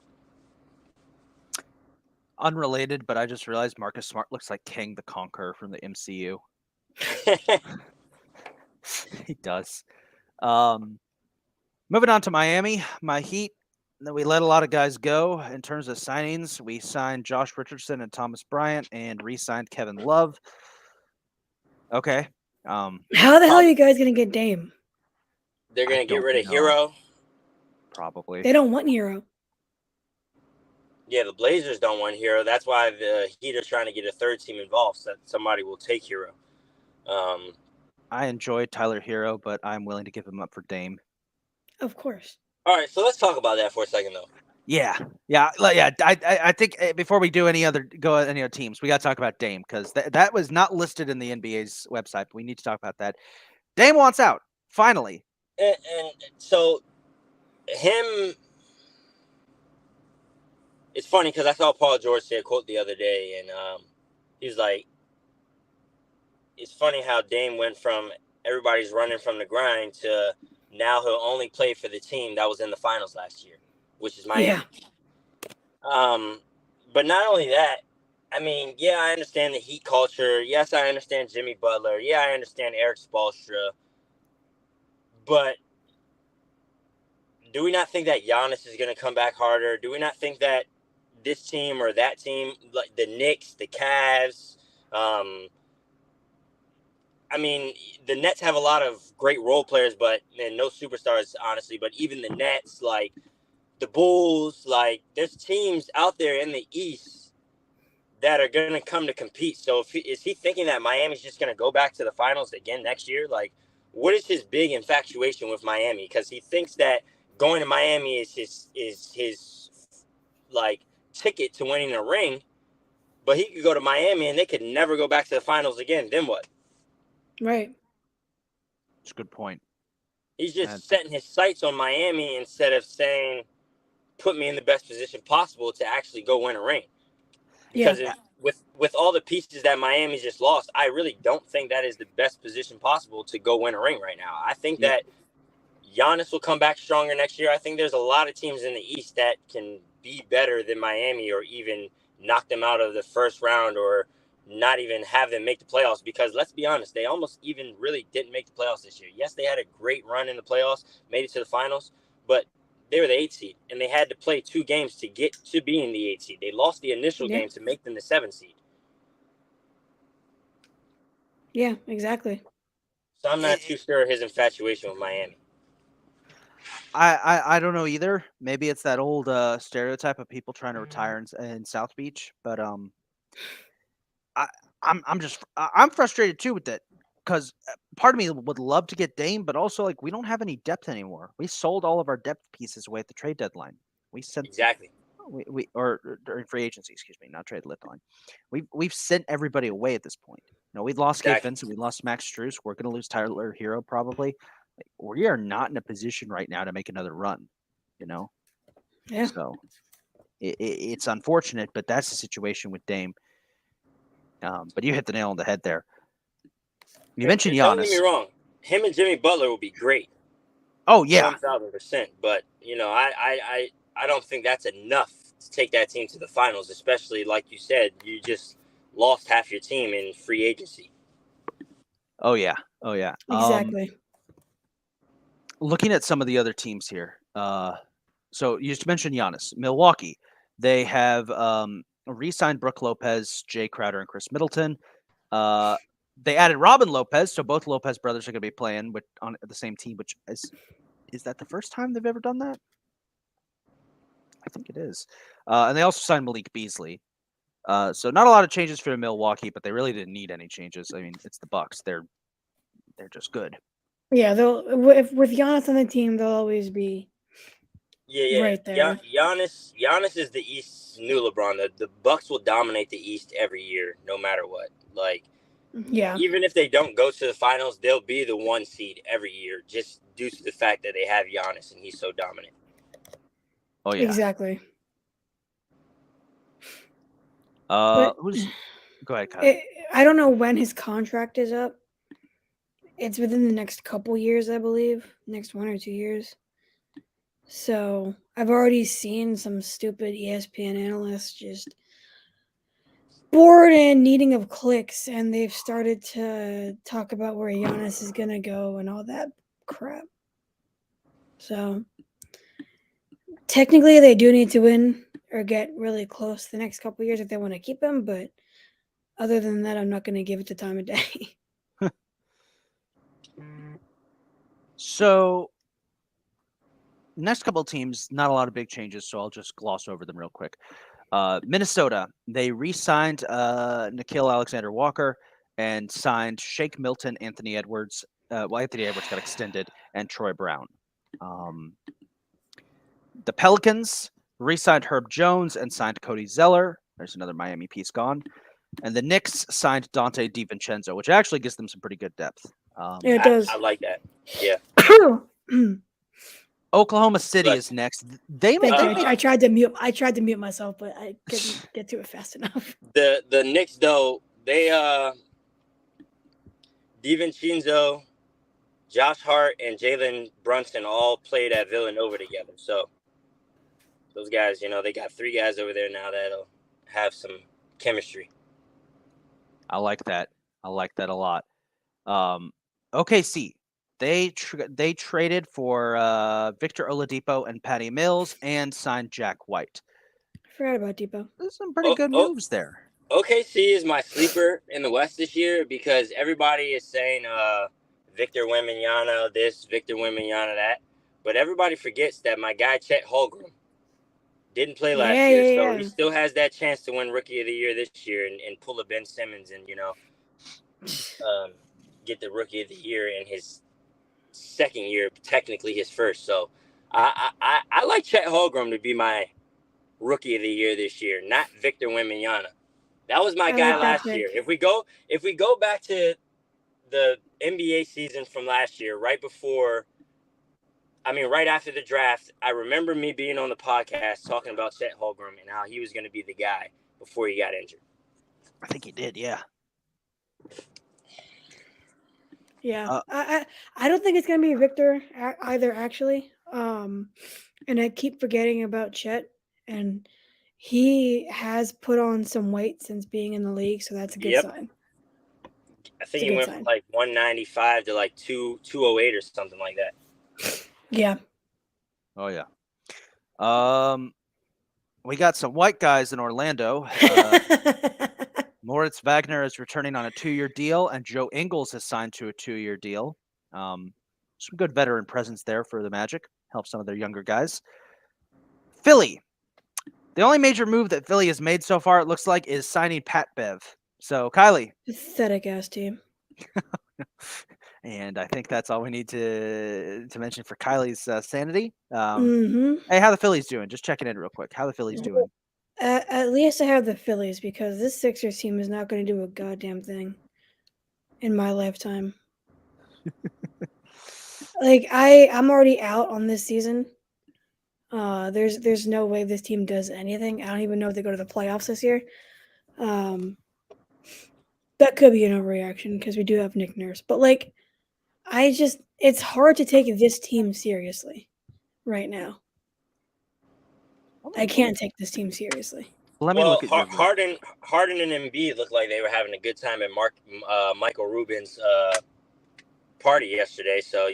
Unrelated, but I just realized Marcus Smart looks like Kang the Conqueror from the MCU. He does. Moving on to Miami, my Heat. We let a lot of guys go in terms of signings. We signed Josh Richardson and Thomas Bryant and re-signed Kevin Love. Okay. How the hell are you guys going to get Dame? They're going to get rid of Hero. Probably. They don't want Hero. Yeah, the Blazers don't want Hero. That's why the Heat are trying to get a third team involved so that somebody will take Hero. I enjoy Tyler Hero, but I'm willing to give him up for Dame. Of course. All right, so let's talk about that for a second, though. Yeah. I think before we do any other teams, we got to talk about Dame because that was not listed in the NBA's website. But we need to talk about that. Dame wants out finally, and so him. It's funny because I saw Paul George say a quote the other day, and he was like, "It's funny how Dame went from everybody's running from the grind to now he'll only play for the team that was in the finals last year, which is Miami. But not only that, I mean, yeah, I understand the Heat culture. Yes, I understand Jimmy Butler. Yeah, I understand Eric Spoelstra. But do we not think that Giannis is going to come back harder? Do we not think that this team or that team, like the Knicks, the Cavs, I mean, the Nets have a lot of great role players, and no superstars, honestly. But even the Nets, like the Bulls, like there's teams out there in the East that are going to come to compete. So is he thinking that Miami's just going to go back to the finals again next year? Like, what is his big infatuation with Miami? Because he thinks that going to Miami is his like ticket to winning a ring, but he could go to Miami and they could never go back to the finals again. Then what? Right. That's a good point. He's just setting his sights on Miami instead of saying, put me in the best position possible to actually go win a ring. Because with all the pieces that Miami's just lost, I really don't think that is the best position possible to go win a ring right now. I think that Giannis will come back stronger next year. I think there's a lot of teams in the East that can be better than Miami or even knock them out of the first round or not even have them make the playoffs, because let's be honest, they almost even really didn't make the playoffs this year. Yes, they had a great run in the playoffs, made it to the finals, but they were the 8th seed, and they had to play 2 games to get to being the 8th seed. They lost the initial game to make them the 7th seed. Yeah, exactly. So I'm not too sure of his infatuation with Miami. I don't know either. Maybe it's that old stereotype of people trying to retire in South Beach, but I'm frustrated too with it, because part of me would love to get Dame, but also like we don't have any depth anymore. We sold all of our depth pieces away at the trade deadline. We sent exactly. Or during free agency, excuse me, not trade deadline. We've sent everybody away at this point. You know, we lost Gabe Vincent, we lost Max Strus. We're going to lose Tyler Hero probably. Like, we are not in a position right now to make another run. You know, so it's unfortunate, but that's the situation with Dame. But you hit the nail on the head there. You mentioned Giannis. Don't get me wrong. Him and Jimmy Butler will be great. Oh, yeah. 1,000%. But, you know, I don't think that's enough to take that team to the finals, especially, like you said, you just lost half your team in free agency. Oh, yeah. Exactly. Looking at some of the other teams here. So you just mentioned Giannis. Milwaukee. They have re-signed Brooke Lopez, Jay Crowder, and Chris Middleton. They added Robin Lopez, so both Lopez brothers are going to be playing on the same team. Which is that the first time they've ever done that? I think it is. And they also signed Malik Beasley. So not a lot of changes for Milwaukee, but they really didn't need any changes. I mean, it's the Bucks. They're just good. Yeah, with Giannis on the team, they'll always be. Yeah. Right there. Giannis is the East's new LeBron. The Bucks will dominate the East every year, no matter what. Like, even if they don't go to the finals, they'll be the 1 seed every year, just due to the fact that they have Giannis and he's so dominant. Oh yeah, exactly. Go ahead, Kyle. I don't know when his contract is up. It's within the next couple years, I believe. Next 1 or 2 years. So I've already seen some stupid ESPN analysts just bored and needing of clicks, and they've started to talk about where Giannis is going to go and all that crap. So technically they do need to win or get really close the next couple years if they want to keep him, but other than that, I'm not going to give it the time of day. So next couple of teams, not a lot of big changes, so I'll just gloss over them real quick. Minnesota, they re-signed Nickeil Alexander-Walker and signed Shake Milton, Anthony Edwards. Anthony Edwards got extended, and Troy Brown. The Pelicans re-signed Herb Jones and signed Cody Zeller. There's another Miami piece gone. And the Knicks signed Dante DiVincenzo, which actually gives them some pretty good depth. Yeah, it does. I like that. Yeah. Oklahoma City is next. I tried to mute myself, but I couldn't get to it fast enough. The Knicks, though, they DiVincenzo, Josh Hart and Jalen Brunson all played at Villanova together. So those guys, they got 3 guys over there now that'll have some chemistry. I like that. I like that a lot. OKC, they traded for Victor Oladipo and Patty Mills and signed Jack White. I forgot about Depot. There's some pretty good moves there. OKC is my sleeper in the West this year because everybody is saying Victor Wembanyama this, Victor Wembanyama that. But everybody forgets that my guy Chet Holmgren didn't play last year, so he still has that chance to win Rookie of the Year this year and pull a Ben Simmons and, get the Rookie of the Year in his second year, technically his first. So I like Chet Holmgren to be my Rookie of the Year this year, not Victor Wembanyama. That was my guy last year. If we go back to the NBA season from last year, right after the draft, I remember me being on the podcast talking about Chet Holmgren and how he was going to be the guy before he got injured. I think he did, yeah. Yeah, I don't think it's going to be Victor either, actually. And I keep forgetting about Chet, and he has put on some weight since being in the league, so that's a good sign. I think he went from like 195 to like 208 or something like that. Yeah. Oh yeah. We got some white guys in Orlando. Moritz Wagner is returning on a 2-year deal, and Joe Ingles is signed to a 2-year deal. Some good veteran presence there for the Magic. Help some of their younger guys. Philly. The only major move that Philly has made so far, it looks like, is signing Pat Bev. So, Kylie. Pathetic ass team. And I think that's all we need to mention for Kylie's sanity. Mm-hmm. Hey, how the Phillies doing? Just checking in real quick. How the Phillies doing? At least I have the Phillies because this Sixers team is not going to do a goddamn thing in my lifetime. Like I'm already out on this season. There's no way this team does anything. I don't even know if they go to the playoffs this year. That could be an overreaction because we do have Nick Nurse, but like, it's hard to take this team seriously right now. I can't take this team seriously. Let me look at Harden and Embiid looked like they were having a good time at Michael Rubin's party yesterday. So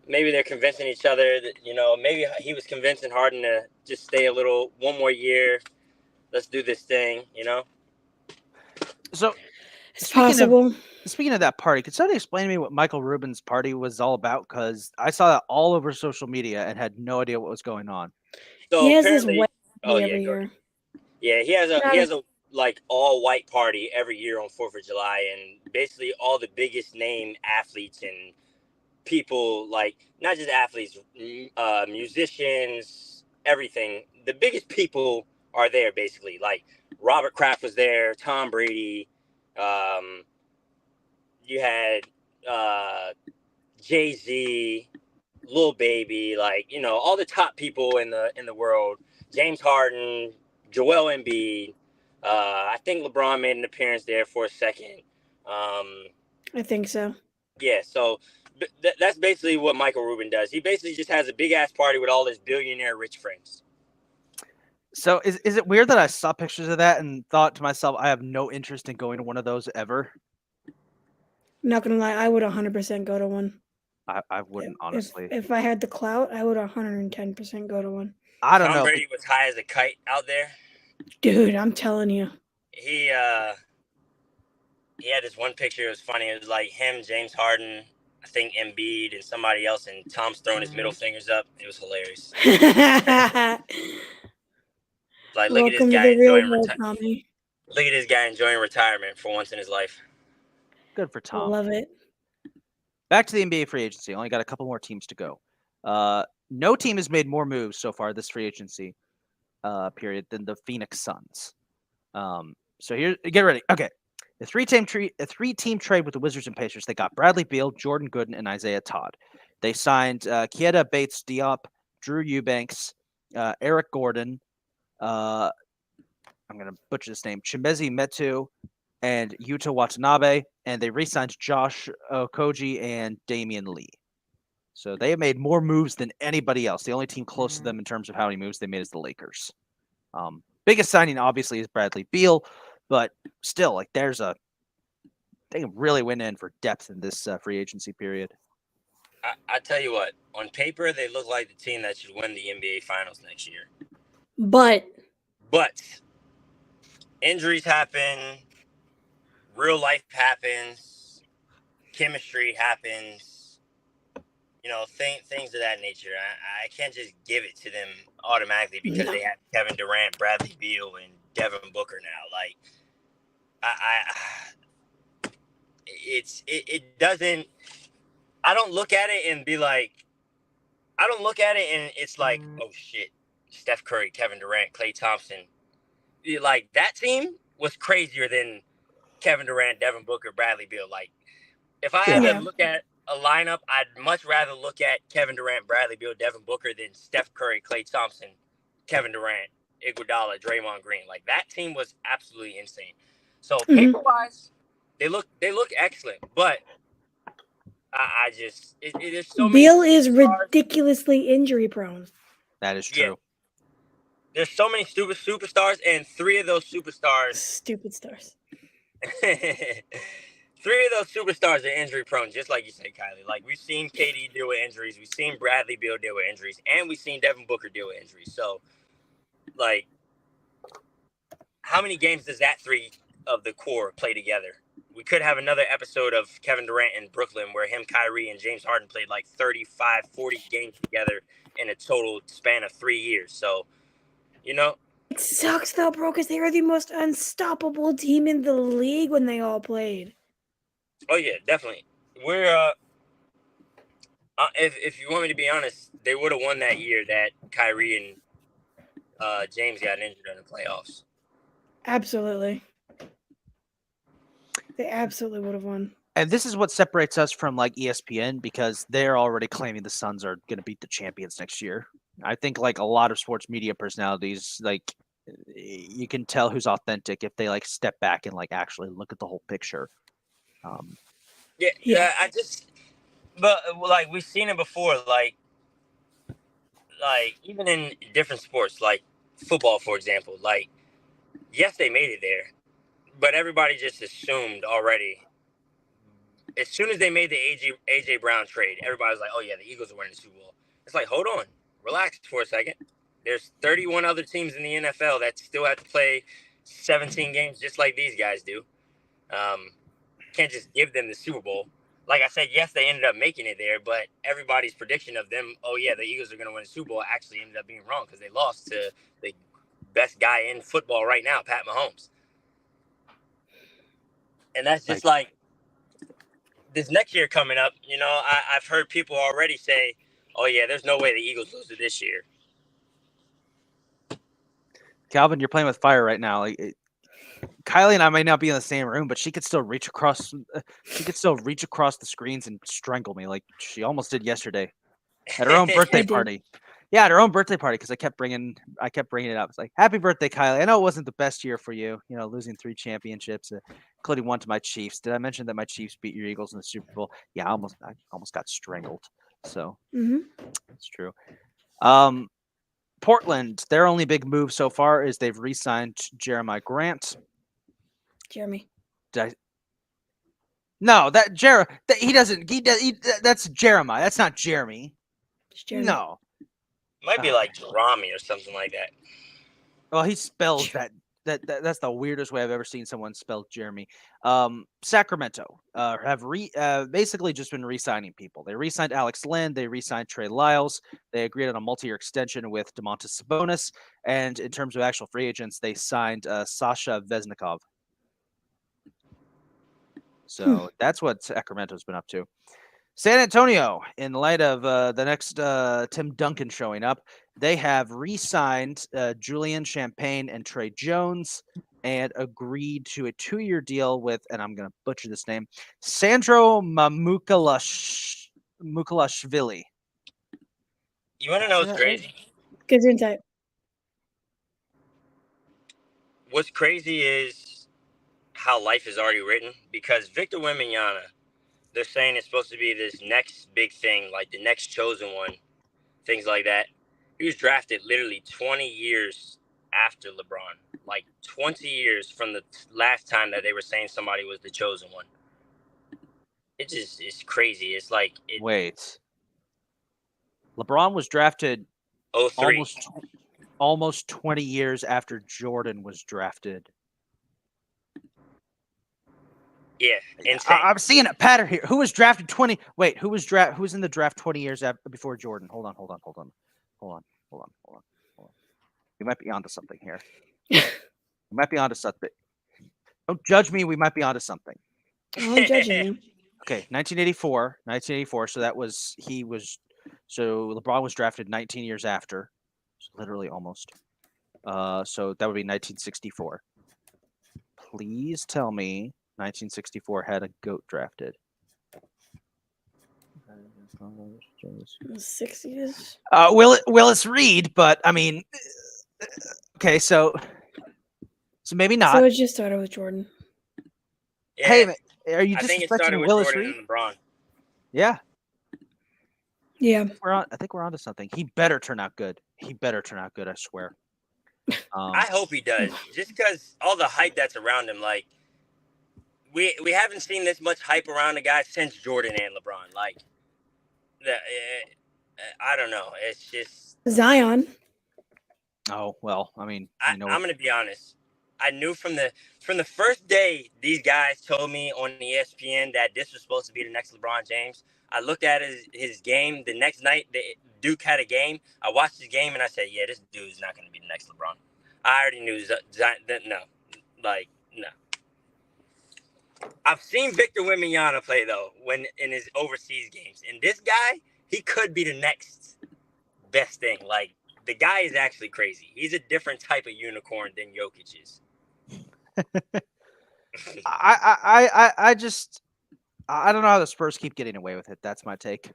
maybe they're convincing each other that maybe he was convincing Harden to just stay one more year. Let's do this thing. So it's possible. Speaking of that party, could somebody explain to me what Michael Rubin's party was all about? Because I saw that all over social media and had no idea what was going on. So he has this white party every year. Yeah, he has a like all white party every year on 4th of July, and basically all the biggest name athletes and people, like not just athletes, musicians, everything. The biggest people are there basically. Like Robert Kraft was there, Tom Brady. You had Jay-Z, Lil Baby, like all the top people in the world. James Harden, Joel Embiid. I think LeBron made an appearance there for a second. I think so. Yeah, so that's basically what Michael Rubin does. He basically just has a big ass party with all his billionaire rich friends. So is it weird that I saw pictures of that and thought to myself, I have no interest in going to one of those ever? I'm not gonna lie, I would 100% go to one. I wouldn't, honestly. If I had the clout, I would 110% go to one. I don't know. Tom Brady was high as a kite out there. Dude, I'm telling you. He had this one picture. It was funny. It was like him, James Harden, I think Embiid, and somebody else, and Tom's throwing his middle fingers up. It was hilarious. Like, look at this guy enjoying retirement. Look at this guy enjoying retirement for once in his life. Good for Tom. Love it. Back to the NBA free agency. Only got a couple more teams to go. No team has made more moves so far this free agency period than the Phoenix Suns. So here, get ready. Okay, a three-team trade with the Wizards and Pacers. They got Bradley Beal, Jordan Gooden, and Isaiah Todd. They signed Keita Bates-Diop, Drew Eubanks, Eric Gordon. I'm gonna butcher this name. Chimezie Metu, and Yuta Watanabe, and they re-signed Josh Okoji and Damian Lee. So they have made more moves than anybody else. The only team close to them in terms of how many moves they made is the Lakers. Biggest signing, obviously, is Bradley Beal, but still, like, they really went in for depth in this free agency period. I tell you what, on paper, they look like the team that should win the NBA Finals next year. But injuries happen, real life happens, chemistry happens, things of that nature. I can't just give it to them automatically because they have Kevin Durant, Bradley Beal, and Devin Booker now. Like, it doesn't. I don't look at it and be like, it's like, oh shit, Steph Curry, Kevin Durant, Klay Thompson. Like, that team was crazier than Kevin Durant, Devin Booker, Bradley Beal. Like, if I had to look at a lineup, I'd much rather look at Kevin Durant, Bradley Beal, Devin Booker than Steph Curry, Klay Thompson, Kevin Durant, Iguodala, Draymond Green. Like, that team was absolutely insane. So paper-wise, they look excellent, but I just it is so many. Beal is ridiculously injury prone. That is true. Yeah. There's so many stupid superstars, and three of those superstars. Stupid stars. 3 of those superstars are injury prone, just like you said, Kylie. Like, we've seen KD deal with injuries, we've seen Bradley Beal deal with injuries, and we've seen Devin Booker deal with injuries. So, like, how many games does that 3 of the core play together? We could have another episode of Kevin Durant in Brooklyn where him, Kyrie, and James Harden played like 35, 40 games together in a total span of 3 years. So, It sucks though, bro, because they were the most unstoppable team in the league when they all played. Oh yeah, definitely. We're if you want me to be honest, they would have won that year that Kyrie and James got injured in the playoffs. Absolutely. They absolutely would have won. And this is what separates us from like ESPN, because they're already claiming the Suns are going to beat the champions next year. I think like a lot of sports media personalities, like, you can tell who's authentic if they like step back and like actually look at the whole picture. But like, we've seen it before, like even in different sports, like football, for example. Like, yes, they made it there, but everybody just assumed already. As soon as they made the AJ Brown trade, everybody was like, "Oh yeah, the Eagles are winning the Super Bowl." It's like, hold on, relax for a second. There's 31 other teams in the NFL that still have to play 17 games just like these guys do. Can't just give them the Super Bowl. Like I said, yes, they ended up making it there, but everybody's prediction of them, oh yeah, the Eagles are going to win the Super Bowl, actually ended up being wrong because they lost to the best guy in football right now, Pat Mahomes. And that's just like this next year coming up. I've heard people already say, oh yeah, there's no way the Eagles lose it this year. Calvin, you're playing with fire right now. Like, Kylie and I might not be in the same room, but she could still reach across. She could still reach across the screens and strangle me, like she almost did yesterday at her own birthday party. Yeah, at her own birthday party, because I kept bringing it up. It's like, happy birthday, Kylie. I know it wasn't the best year for you. Losing 3 championships, including one to my Chiefs. Did I mention that my Chiefs beat your Eagles in the Super Bowl? Yeah, I almost got strangled. So it's true. Portland, their only big move so far is they've re-signed Jeremiah Grant. Jeremy. No, that's Jeremiah. That's not Jeremy. It's Jeremy. No. Might be like Jerami or something like that. Well, he spells that. That's the weirdest way I've ever seen someone spell Jeremy. Sacramento have basically just been re-signing people. They re-signed Alex Len. They re-signed Trey Lyles. They agreed on a multi-year extension with Domantas Sabonis. And in terms of actual free agents, they signed Sasha Veznikov. So that's what Sacramento's been up to. San Antonio, in light of the next Tim Duncan showing up, they have re-signed Julian Champagne and Trey Jones and agreed to a 2-year deal with, and I'm going to butcher this name, Sandro Mukalashvili. You want to know what's crazy? Good insight. What's crazy is how life is already written, because Victor Wembanyama, they're saying it's supposed to be this next big thing, like the next chosen one, things like that. He was drafted literally 20 years after LeBron, like 20 years from the last time that they were saying somebody was the chosen one. It just is crazy. It's like Wait. LeBron was drafted 03. almost 20 years after Jordan was drafted. Yeah, insane. I'm seeing a pattern here. Who was drafted 20? Wait, who was in the draft 20 years before Jordan? Hold on. We might be onto something here. We might be onto something. Don't judge me. We might be onto something. I'm judging you. Okay, 1984. So so LeBron was drafted 19 years after, literally almost. So that would be 1964. Please tell me 1964 had a GOAT drafted. The 60s. Willis Reed, but I mean, okay, so maybe not. So it just started with Jordan. Yeah, Hey, are you I think it disrespecting started with Willis Jordan Reed? and LeBron. Yeah. I think we're onto something. He better turn out good. I swear. I hope he does, just because all the hype that's around him. Like, we haven't seen this much hype around the guy since Jordan and LeBron. Like, I don't know. It's just Zion. Oh well, I mean, I'm gonna be honest. I knew from the first day these guys told me on ESPN that this was supposed to be the next LeBron James. I looked at his game the next night. Duke had a game. I watched his game and I said, "Yeah, this dude's not going to be the next LeBron." I already knew no. I've seen Victor Wembanyama play though when in his overseas games, and this guy, he could be the next best thing. Like, the guy is actually crazy. He's a different type of unicorn than Jokic is. I don't know how the Spurs keep getting away with it. That's my take.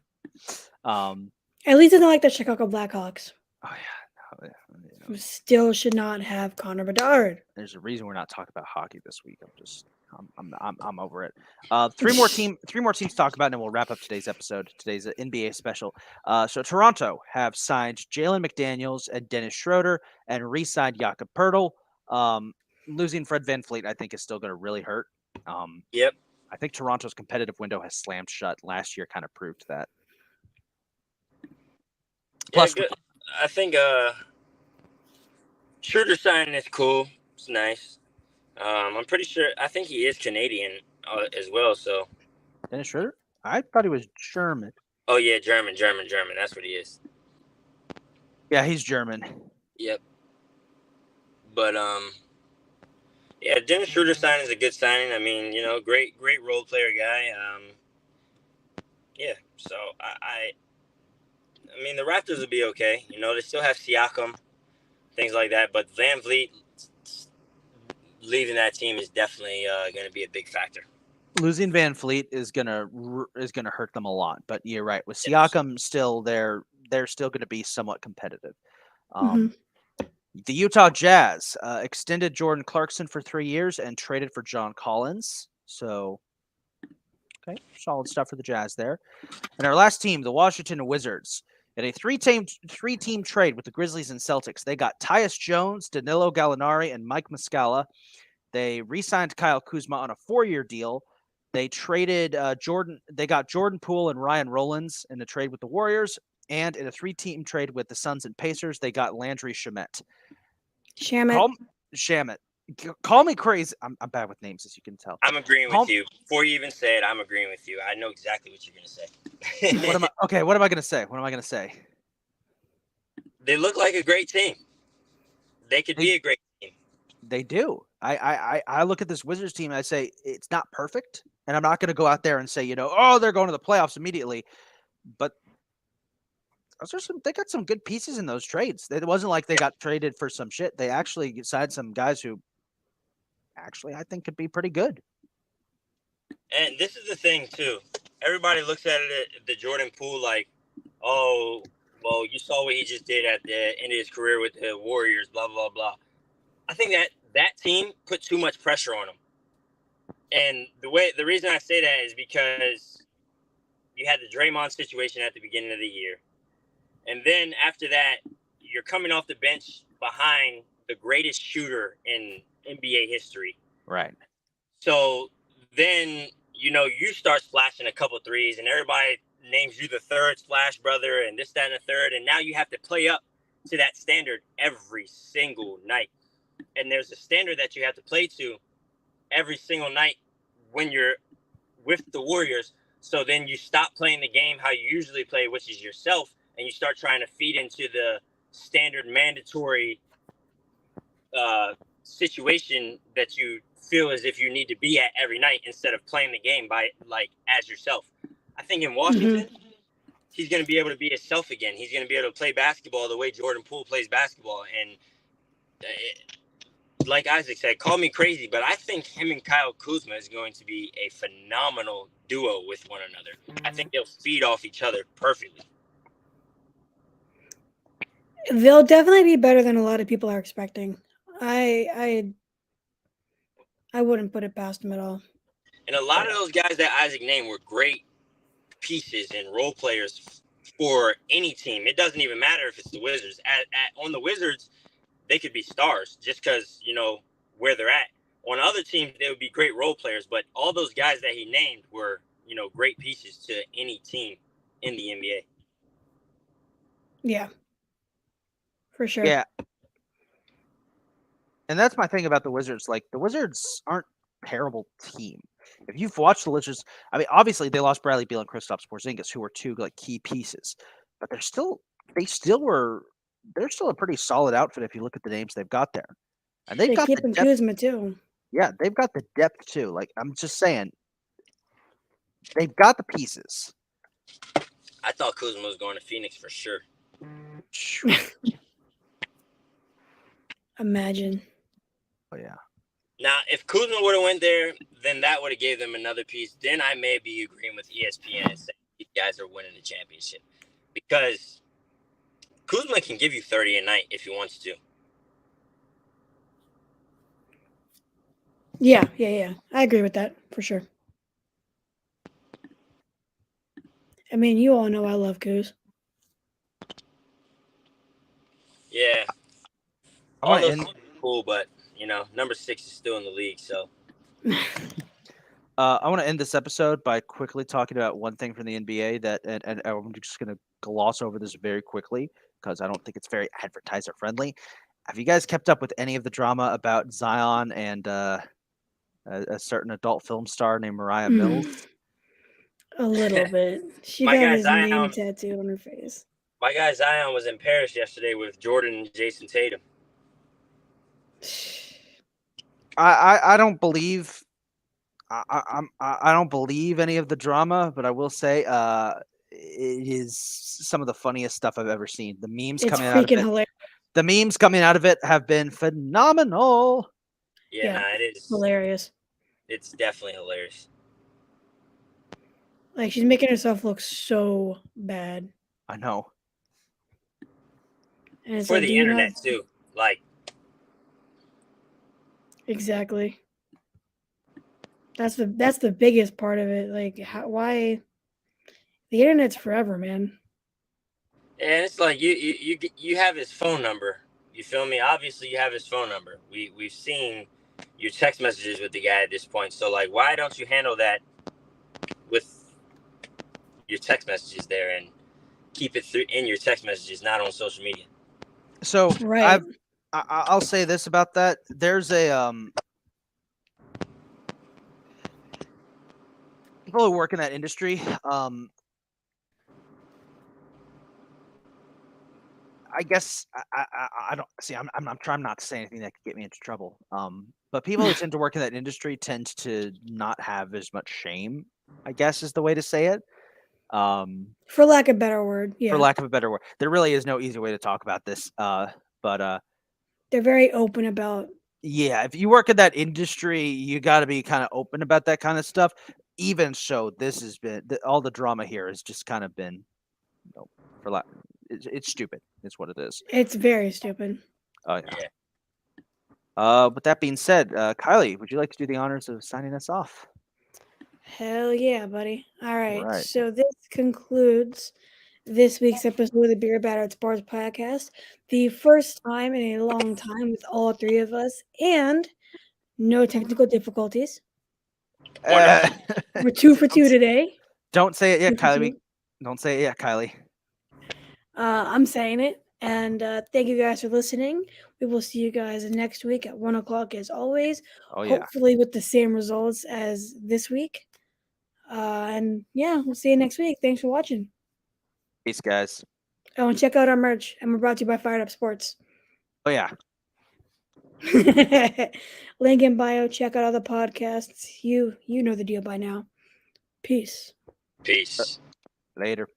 At least it's not like the Chicago Blackhawks. Oh yeah, Who still should not have Connor Bedard. There's a reason we're not talking about hockey this week. I'm over it. Three more teams to talk about, and then we'll wrap up today's episode. Today's an NBA special. So Toronto have signed Jalen McDaniels and Dennis Schroeder, and re-signed Jakob Poeltl. Losing Fred VanVleet, I think, is still going to really hurt. Yep. I think Toronto's competitive window has slammed shut. Last year kind of proved that. Plus, yeah, I think Schroeder signing is cool. It's nice. I'm pretty sure. I think he is Canadian as well. So Dennis Schroeder? I thought he was German. Oh yeah, German. That's what he is. Yeah, he's German. Yep. But yeah, Dennis Schroeder signing is a good signing. I mean, great role player guy. Yeah. So I mean, the Raptors will be okay. They still have Siakam, things like that. But VanVleet leaving that team is definitely going to be a big factor. Losing VanVleet is gonna hurt them a lot. But you're right. With Siakam still there, they're still going to be somewhat competitive. The Utah Jazz extended Jordan Clarkson for 3 years and traded for John Collins. So, okay, solid stuff for the Jazz there. And our last team, the Washington Wizards, in a three-team trade with the Grizzlies and Celtics, they got Tyus Jones, Danilo Gallinari, and Mike Muscala. They re-signed Kyle Kuzma on a 4-year deal. They traded Jordan. They got Jordan Poole and Ryan Rollins in a trade with the Warriors. And in a 3-team trade with the Suns and Pacers, they got Landry Shamet. Shamet. Call me crazy. I'm bad with names, as you can tell. I'm agreeing with you. Before you even say it, I'm agreeing with you. I know exactly what you're going to say. What am I going to say? They look like a great team. They could be a great team. They do. I look at this Wizards team and I say it's not perfect. And I'm not going to go out there and say, they're going to the playoffs immediately. But they got some good pieces in those trades. It wasn't like they got traded for some shit. They actually signed some guys who I think could be pretty good. And this is the thing too. Everybody looks at it, the Jordan Poole, like, oh, well, you saw what he just did at the end of his career with the Warriors, blah, blah, blah. I think that team put too much pressure on him. And the reason I say that is because you had the Draymond situation at the beginning of the year. And then after that, you're coming off the bench behind the greatest shooter in NBA history. Right. So then, you start splashing a couple threes and everybody names you the third splash brother and this, that, and the third. And now you have to play up to that standard every single night. And there's a standard that you have to play to every single night when you're with the Warriors. So then you stop playing the game how you usually play, which is yourself, and you start trying to feed into the standard mandatory situation that you feel as if you need to be at every night instead of playing the game as yourself. I think in Washington, he's going to be able to be himself again. He's going to be able to play basketball the way Jordan Poole plays basketball. And like Isaac said, call me crazy, but I think him and Kyle Kuzma is going to be a phenomenal duo with one another. I think they'll feed off each other perfectly. They'll definitely be better than a lot of people are expecting. I wouldn't put it past them at all. And a lot of those guys that Isaac named were great pieces and role players for any team. It doesn't even matter if it's the Wizards. On the Wizards, they could be stars just because, where they're at. On other teams, they would be great role players. But all those guys that he named were, great pieces to any team in the NBA. Yeah. For sure. Yeah. And that's my thing about the Wizards. Like, the Wizards aren't a terrible team. If you've watched the Wizards, I mean, obviously they lost Bradley Beal and Kristaps Porzingis, who were two key pieces, but they're still a pretty solid outfit if you look at the names they've got there, and they've got keeping the depth. Kuzma too. Yeah, they've got the depth too. Like, I'm just saying, they've got the pieces. I thought Kuzma was going to Phoenix for sure. Imagine. Oh yeah. Now, if Kuzma would have went there, then that would have gave them another piece. Then I may be agreeing with ESPN and saying these guys are winning the championship, because Kuzma can give you 30 a night if he wants to. Yeah. I agree with that for sure. I mean, you all know I love Kuz. Yeah. All those are cool, but number 6 is still in the league, so. I want to end this episode by quickly talking about one thing from the NBA and I'm just going to gloss over this very quickly because I don't think it's very advertiser friendly. Have you guys kept up with any of the drama about Zion and a certain adult film star named Mariah Mills? A little bit. She My got guy his Zion- name tattooed on her face. My guy Zion was in Paris yesterday with Jordan and Jason Tatum. I don't believe I don't believe any of the drama, but I will say it is some of the funniest stuff I've ever seen. The memes It's coming out of freaking it. hilarious. The memes coming out of it have been phenomenal. Yeah, it is hilarious. It's definitely hilarious. Like, she's making herself look so bad. I know. And it's For like, the do you internet not- too. Like, Exactly. That's the biggest part of it. Like, why? The internet's forever, man. and it's like you have his phone number. You feel me? Obviously, you have his phone number. We've seen your text messages with the guy at this point. So, like, why don't you handle that with your text messages there and keep it in your text messages, not on social media? So Right. I'll say this about that. There's a people who work in that industry. I guess I don't see. I'm trying not to say anything that could get me into trouble. But people who tend to work in that industry tend to not have as much shame, I guess is the way to say it. For lack of a better word, yeah. For lack of a better word, there really is no easy way to talk about this. But they're very open about. Yeah, if you work in that industry, you got to be kind of open about that kind of stuff. Even so, this has been all the drama here has just kind of been, it's stupid. It's what it is. It's very stupid. Oh yeah. With that being said, Kylie, would you like to do the honors of signing us off? Hell yeah, buddy. All right. right. So this concludes this week's episode of the Beer Battered Sports Podcast. The first time in a long time with all three of us and no technical difficulties. Wonderful. We're 2 for 2 today. Don't say it yet, 2 for Kylie. 2. Don't say it yet, Kylie. I'm saying it. And thank you guys for listening. We will see you guys next week at 1 o'clock as always. Oh, yeah. Hopefully with the same results as this week. And yeah, we'll see you next week. Thanks for watching. Peace, guys. Oh, and check out our merch. And we're brought to you by Fired Up Sports. Oh, yeah. Link in bio. Check out other podcasts. You know the deal by now. Peace. Peace. Later.